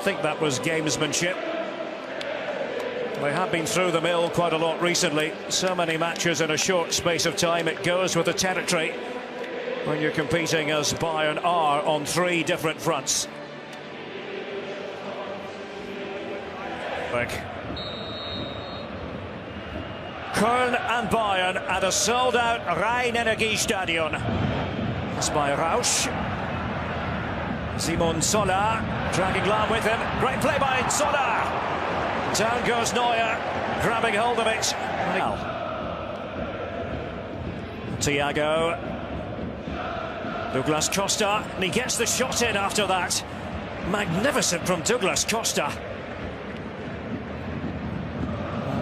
think that was gamesmanship. They have been through the mill quite a lot recently. So many matches in a short space of time. It goes with the territory when you're competing as Bayern are on 3 different fronts. Köln and Bayern at a sold-out Rhein-Energiestadion. That's by Rausch. Simon Zoller dragging Lahm with him. Great play by Zoller. Down goes Neuer, grabbing hold of it. Thiago. Douglas Costa, and he gets the shot in after that. Magnificent from Douglas Costa.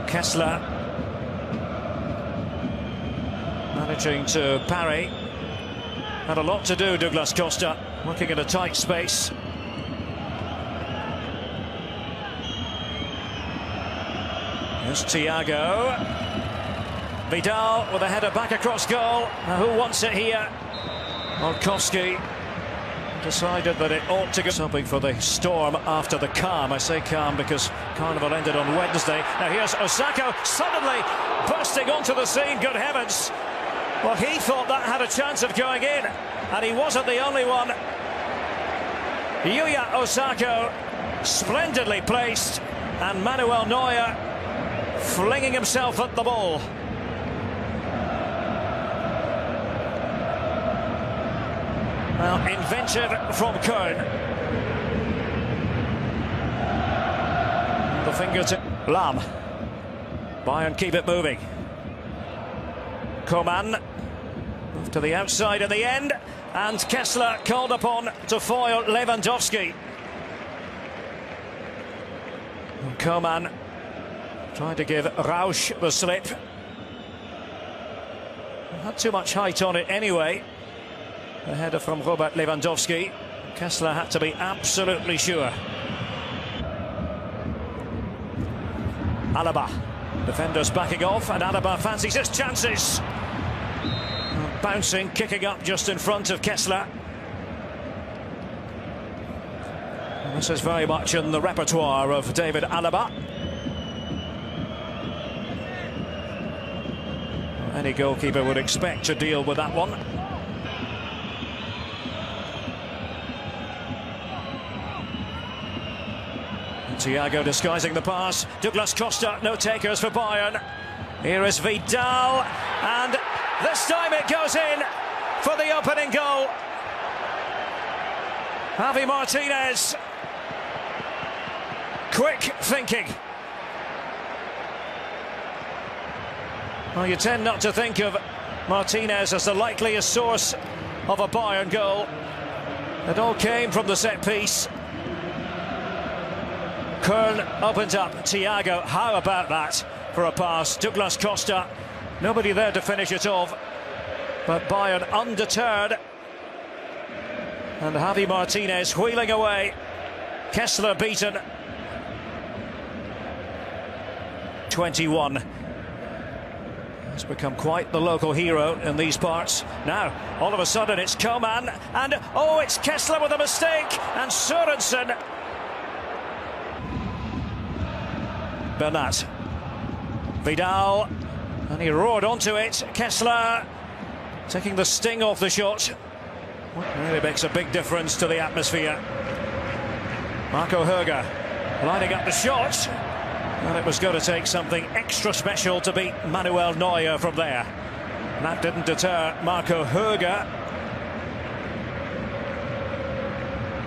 Kessler managing to parry. Had a lot to do, Douglas Costa, working in a tight space. Here's Thiago. Vidal with a header back across goal. Now who wants it here? Olkowski decided that it ought to go something for the storm after the calm. I say calm because Carnival ended on Wednesday. Now here's Osako suddenly bursting onto the scene. Good heavens. Well, he thought that had a chance of going in, and he wasn't the only one. Yuya Osako splendidly placed, and Manuel Neuer flinging himself at the ball. Well, inventive from Köln. The fingers to Lahm. Bayern keep it moving. Coman moved to the outside at the end, and Kessler called upon to foil Lewandowski. And Coman trying to give Rausch the slip. Not too much height on it anyway. The header from Robert Lewandowski. Kessler had to be absolutely sure. Alaba. Defenders backing off, and Alaba fancies his chances. Bouncing, kicking up just in front of Kessler. And this is very much in the repertoire of David Alaba. Any goalkeeper would expect to deal with that one. Thiago disguising the pass. Douglas Costa, no takers for Bayern. Here is Vidal, and this time it goes in for the opening goal. Javi Martinez. Quick thinking. Well, you tend not to think of Martinez as the likeliest source of a Bayern goal. It all came from the set piece. Köln opens up. Thiago, how about that for a pass? Douglas Costa, nobody there to finish it off, but Bayern undeterred. And Javi Martinez wheeling away. Kessler beaten. 21. He's become quite the local hero in these parts. Now, all of a sudden it's Coman, and oh, it's Kessler with a mistake, and Sørensen. Bernat. Vidal, and he roared onto it. Kessler taking the sting off the shot. Really makes a big difference to the atmosphere. Marco Höger lining up the shot, and it was going to take something extra special to beat Manuel Neuer from there. And that didn't deter Marco Höger.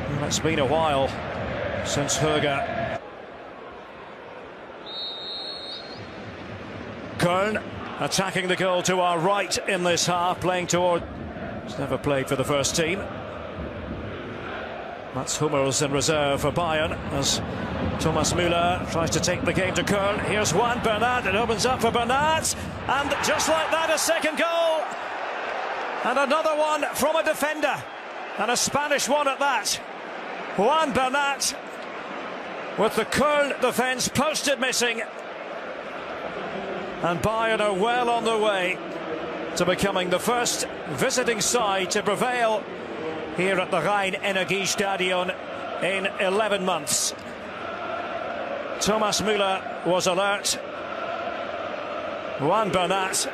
Well, it's been a while since Höger. Köln attacking the goal to our right in this half, playing toward... He's never played for the first team. Mats Hummels in reserve for Bayern as Thomas Müller tries to take the game to Köln. Here's Juan Bernat, it opens up for Bernat, and just like that, a second goal. And another one from a defender, and a Spanish one at that. Juan Bernat with the Köln defence posted missing. And Bayern are well on their way to becoming the first visiting side to prevail here at the Rhein-Energiestadion in 11 months. Thomas Müller was alert. Juan Bernat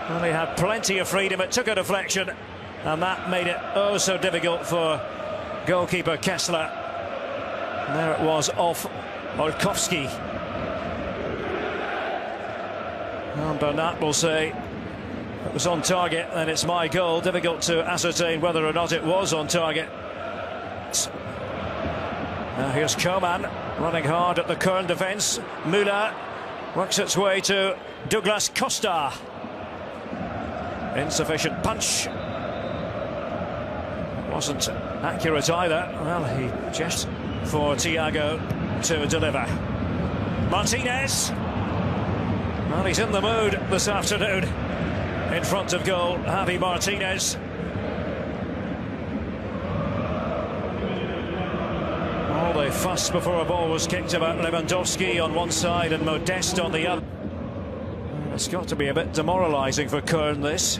only had plenty of freedom. It took a deflection, and that made it oh so difficult for goalkeeper Kessler. And there it was off Olkowski. And Bernat will say it was on target and it's my goal. Difficult to ascertain whether or not it was on target. Now here's Koeman running hard at the Köln defence. Müller works its way to Douglas Costa. Insufficient punch. Wasn't accurate either. Well, he just for Thiago to deliver. Martinez. Well, he's in the mood this afternoon. In front of goal, Javi Martinez. All the fuss before a ball was kicked about Lewandowski on one side and Modeste on the other. It's got to be a bit demoralising for Köln, this.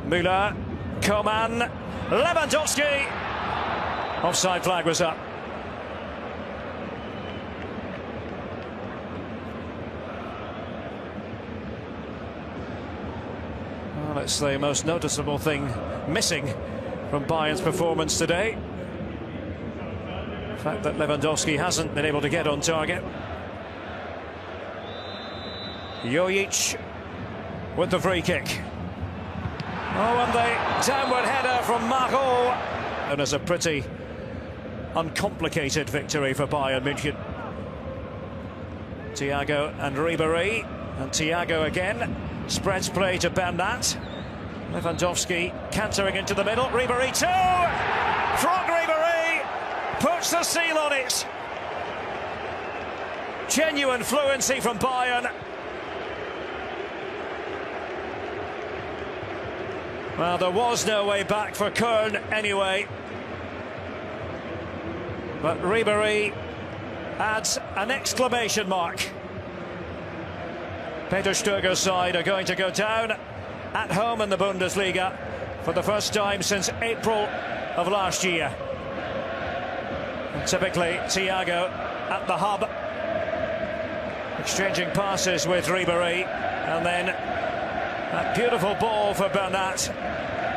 Müller, Koeman, Lewandowski. Offside flag was up. Well, it's the most noticeable thing missing from Bayern's performance today. The fact that Lewandowski hasn't been able to get on target. Jojic with the free kick. Oh, and the downward header from Marot. And it's a pretty uncomplicated victory for Bayern München. Thiago and Ribéry. And Thiago again. Spreads play to Bernat. Lewandowski cantering into the middle. Ribéry too! Franck Ribéry puts the seal on it. Genuine fluency from Bayern. Well, there was no way back for Köln anyway. But Ribéry adds an exclamation mark. Peter Stöger's side are going to go down at home in the Bundesliga for the first time since April of last year. And typically Thiago at the hub, exchanging passes with Ribéry, and then that beautiful ball for Bernat.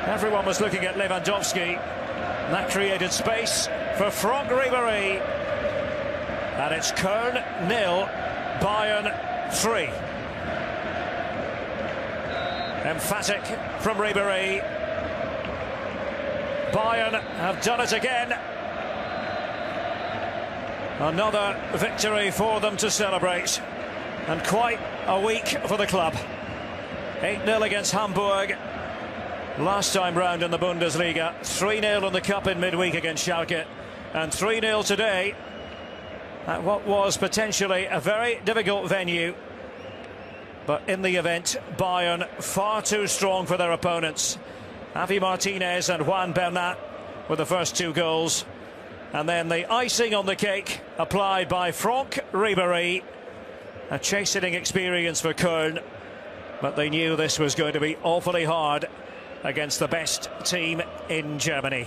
Everyone was looking at Lewandowski, and that created space for Franck Ribéry. And it's Köln 0, Bayern 3. Emphatic from Ribéry. Bayern have done it again. Another victory for them to celebrate. And quite a week for the club. 8-0 against Hamburg. Last time round in the Bundesliga. 3-0 in the Cup in midweek against Schalke. And 3-0 today at what was potentially a very difficult venue. But in the event, Bayern far too strong for their opponents. Javi Martinez and Juan Bernat with the first two goals. And then the icing on the cake applied by Franck Ribéry. A chastening experience for Köln. But they knew this was going to be awfully hard against the best team in Germany.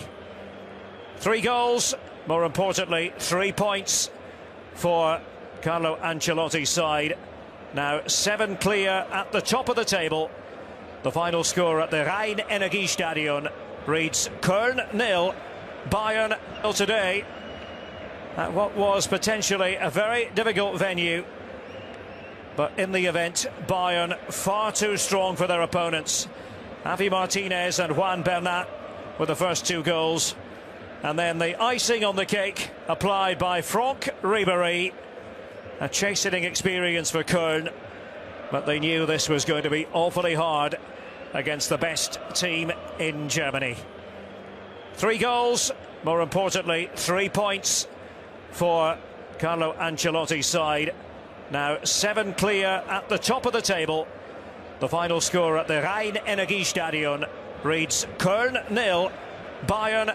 3 goals, more importantly, 3 points for Carlo Ancelotti's side. Now 7 clear at the top of the table. The final score at the Rhein-Energiestadion reads Köln 0, Bayern 0 today. At what was potentially a very difficult venue. But in the event, Bayern far too strong for their opponents. Javi Martinez and Juan Bernat with the first 2 goals. And then the icing on the cake applied by Franck Ribéry. A chastening experience for Köln, but they knew this was going to be awfully hard against the best team in Germany. 3 goals, more importantly, 3 points for Carlo Ancelotti's side. Now 7 clear at the top of the table. The final score at the Rhein-Energiestadion reads Köln 0, Bayern